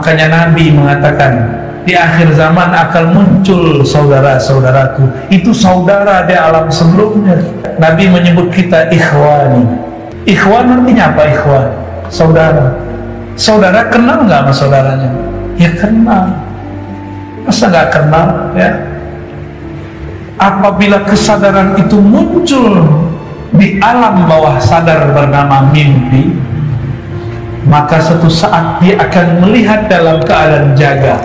Makanya Nabi mengatakan, di akhir zaman akan muncul saudara-saudaraku. Itu saudara di alam sebelumnya. Nabi menyebut kita ikhwani. Ikhwan artinya apa ikhwan? Saudara. Saudara kenal nggak sama saudaranya? Ya kenal. Masa nggak kenal ya? Apabila kesadaran itu muncul di alam bawah sadar bernama mimpi, maka suatu saat dia akan melihat dalam keadaan jaga.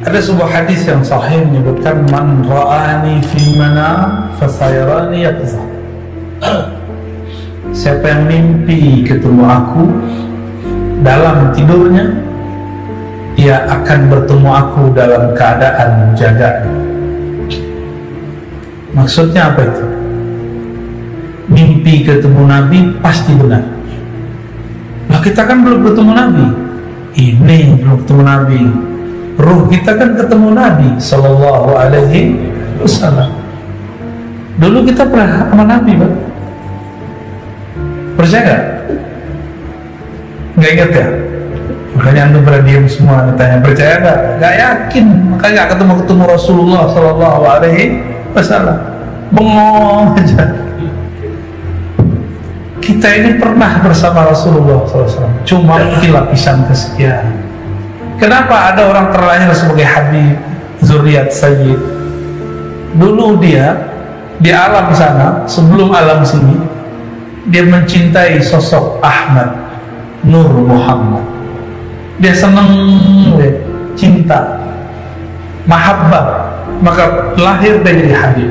Ada sebuah hadis yang sahih menyebutkan, man ra'ani fil manam fasayarani yaqza. Siapa yang mimpi ketemu aku dalam tidurnya, dia akan bertemu aku dalam keadaan jaga. Maksudnya apa itu? Mimpi ketemu Nabi pasti benar. Nah, kita kan belum ketemu Nabi. Ini belum ketemu Nabi. Ruh kita kan ketemu Nabi Sallallahu Alaihi Wasallam. Dulu kita pernah sama Nabi, Pak. Percaya gak? Gak ingat ya? Makanya antum pernah diam semua ditanya, percaya gak? Gak yakin. Makanya gak ketemu Rasulullah Sallallahu Alaihi Wasallam. Bengong aja. Kita ini pernah bersama Rasulullah SAW, cuma mungkin lapisan kesekian. Kenapa ada orang terlahir sebagai Habib, Zuriat Sayyid? Dulu dia di alam sana, sebelum alam sini, dia mencintai sosok Ahmad Nur Muhammad. Dia senang, cinta, mahabbah, maka lahir dia jadi Habib.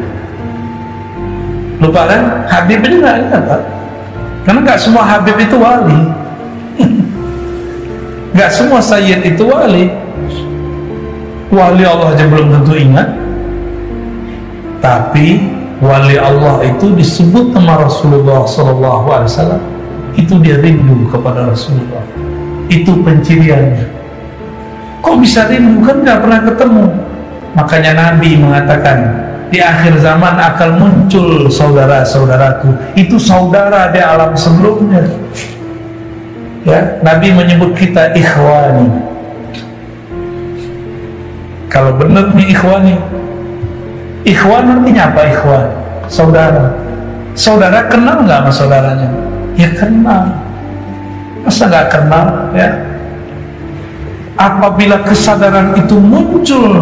Lupa kan? Habib ini nggak ingat, Pak. Karena nggak semua Habib itu wali. Gak semua sayyid itu wali. Wali Allah aja belum tentu ingat. Tapi wali Allah itu disebut sama Rasulullah SAW. Itu dia rindu kepada Rasulullah. Itu penciriannya. Kok bisa rindu? Kan gak pernah ketemu. Makanya Nabi mengatakan, di akhir zaman akan muncul saudara-saudaraku. Itu saudara di alam sebelumnya. Ya, Nabi menyebut kita ikhwani. Kalau benar nih ikhwani. Ikhwan artinya apa ikhwan? Saudara. Saudara kenal nggak sama saudaranya? Ya kenal. Masa nggak kenal ya? Apabila kesadaran itu muncul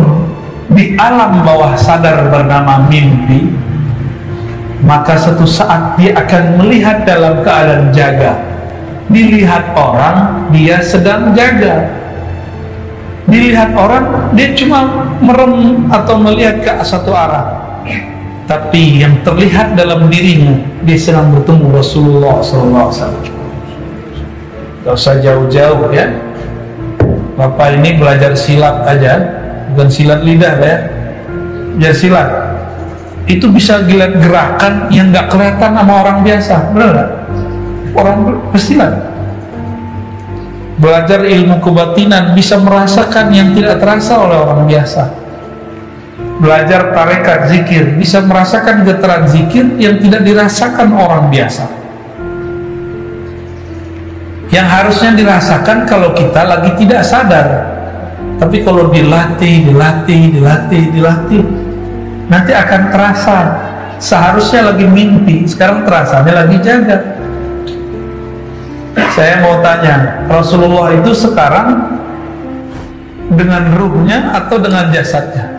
di alam bawah sadar bernama mimpi, maka suatu saat dia akan melihat dalam keadaan jaga. Dilihat orang, dia sedang jaga. Dilihat orang, dia cuma merem atau melihat ke satu arah. Tapi yang terlihat dalam dirinya, dia sedang bertemu Rasulullah SAW. Gak usah jauh-jauh ya. Bapak ini belajar silat aja, bukan silat lidah ya. Belajar silat itu bisa lihat gerakan yang gak kelihatan sama orang biasa, benar gak? Orang pesilat belajar ilmu kebatinan bisa merasakan yang tidak terasa oleh orang biasa. Belajar tarekat zikir bisa merasakan getaran zikir yang tidak dirasakan orang biasa, yang harusnya dirasakan kalau kita lagi tidak sadar. Tapi kalau dilatih nanti akan terasa. Seharusnya lagi mimpi, sekarang terasanya lagi jaga. Saya mau tanya, Rasulullah itu sekarang dengan ruhnya atau dengan jasadnya?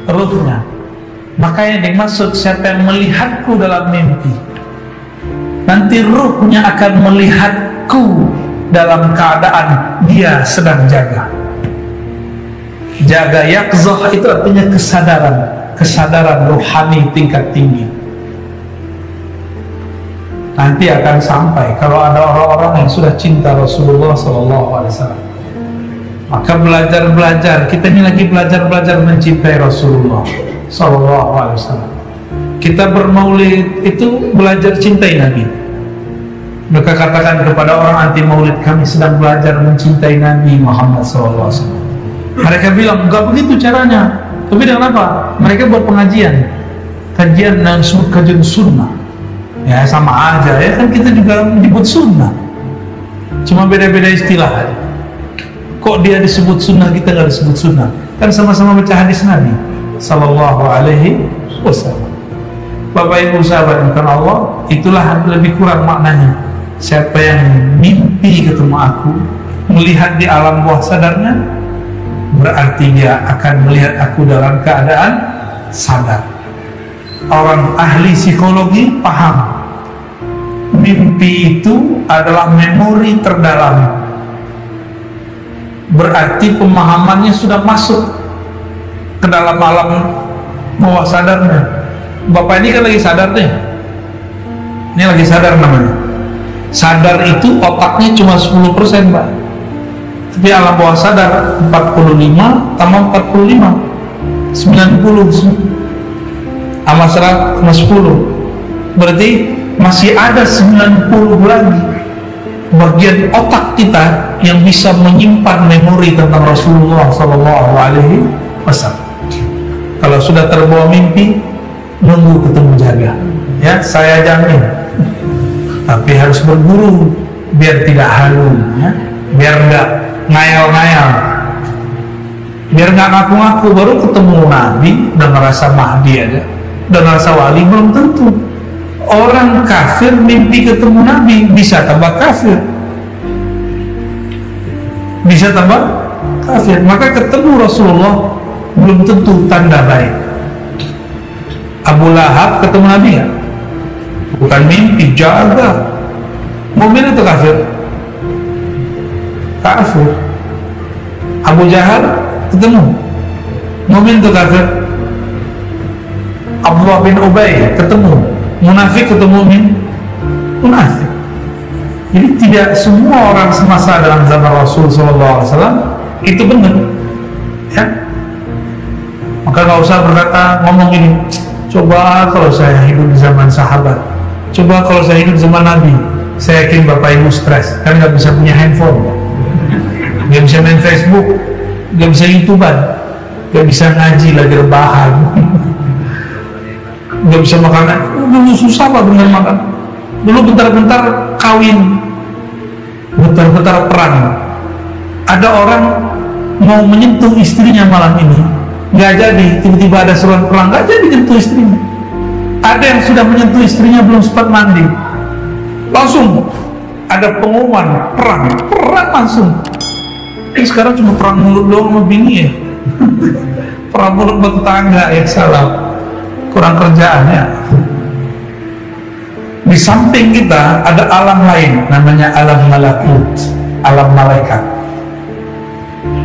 Ruhnya. Makanya dimaksud siapa yang melihatku dalam mimpi, nanti ruhnya akan melihatku dalam keadaan dia sedang jaga. Jaga yaqzah itu artinya kesadaran rohani tingkat tinggi. Nanti akan sampai kalau ada orang-orang yang sudah cinta Rasulullah SAW. Maka belajar, kita ini lagi belajar mencintai Rasulullah SAW. Kita bermaulid itu belajar cintai Nabi. Maka katakan kepada orang anti maulid, kami sedang belajar mencintai Nabi Muhammad SAW. Mereka bilang, enggak begitu caranya. Tapi dengan apa? Mereka buat pengajian, kajian yang kajian sunnah. Ya sama aja ya, kan kita juga menyebut sunnah, cuma beda-beda istilah. Kok dia disebut sunnah, kita nggak disebut sunnah? Kan sama-sama baca hadis Nabi Sallallahu Alaihi Wasallam. Bapak Ibu sahabat bukan Allah, itulah lebih kurang maknanya. Siapa yang mimpi ketemu aku, melihat di alam bawah sadarnya, berarti dia akan melihat aku dalam keadaan sadar. Orang ahli psikologi paham, mimpi itu adalah memori terdalam. Berarti pemahamannya sudah masuk ke dalam alam bawah sadarnya. Bapak ini kan lagi sadar nih. Ini lagi sadar namanya. Sadar itu otaknya cuma 10%, Pak. Tapi alam bawah sadar 45 tambah 45 90 sama 100 sama 10, berarti masih ada 90 lagi bagian otak kita yang bisa menyimpan memori tentang Rasulullah Sallallahu Alaihi Wasallam. Kalau sudah terbawa mimpi, nunggu ketemu jaga, ya saya jamin. Tapi harus berburu biar tidak halu, ya, biar nggak ngayal-ngayal, biar nggak ngaku-ngaku baru ketemu Nabi udah ngerasa Mahdi aja, udah ngerasa wali. Belum tentu. Orang kafir mimpi ketemu Nabi bisa tambah kafir, bisa tambah kafir. Maka ketemu Rasulullah belum tentu tanda baik. Abu Lahab ketemu Nabi nggak? Bukan mimpi, jaga. Mukmin atau kafir? Kafir. Abu Jahal ketemu, mukmin atau kafir? Abdullah bin Ubay ketemu, munafik atau mukmin? Munafik. Jadi tidak semua orang semasa dalam zaman Rasul SAW itu benar, ya. Maka nggak usah berkata ngomong ini, coba kalau saya hidup di zaman sahabat, coba kalau saya hidup di zaman Nabi. Saya yakin Bapak Ibu stres, kan nggak bisa punya handphone, nggak bisa main Facebook, nggak bisa YouTuber, nggak bisa ngaji lagi rebahan, nggak bisa makan. Dulu susah Pak bener makan. Dulu bentar-bentar kawin, bentar-bentar perang. Ada orang mau menyentuh istrinya malam ini, nggak jadi. Tiba-tiba ada seruan perang, nggak jadi menyentuh istrinya. Ada yang sudah menyentuh istrinya belum sempat mandi, langsung ada pengumuman perang langsung. Sekarang cuma perang mulut doang sama bini ya. Perang mulut bertetangga ya, salah, kurang kerjaan ya. Di samping kita ada alam lain namanya alam malakut, alam malaikat.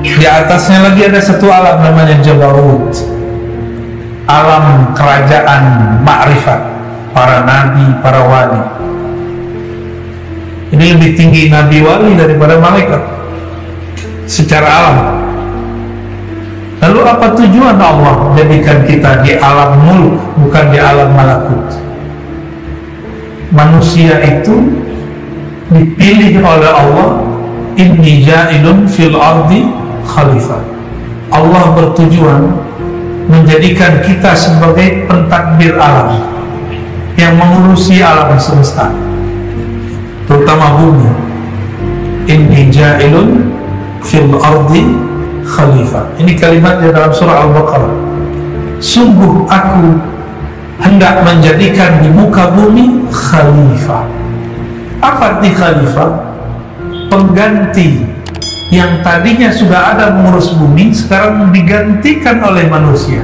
Di atasnya lagi ada satu alam namanya Jabarut, alam kerajaan ma'rifat, para nabi, para wali. Ini lebih tinggi nabi wali daripada malaikat secara alam. Lalu apa tujuan Allah jadikan kita di alam mulk, bukan di alam malakut? Manusia itu dipilih oleh Allah, inni ja'ilun fil ardi khalifah. Allah bertujuan menjadikan kita sebagai pentadbir alam yang mengurusi alam semesta, terutama bumi. Inni ja'ilun fil ardi khalifah. Ini kalimatnya dalam surah Al-Baqarah. Sungguh aku hendak menjadikan di muka bumi khalifah. Apa arti khalifah? Pengganti yang tadinya sudah ada mengurus bumi sekarang digantikan oleh manusia.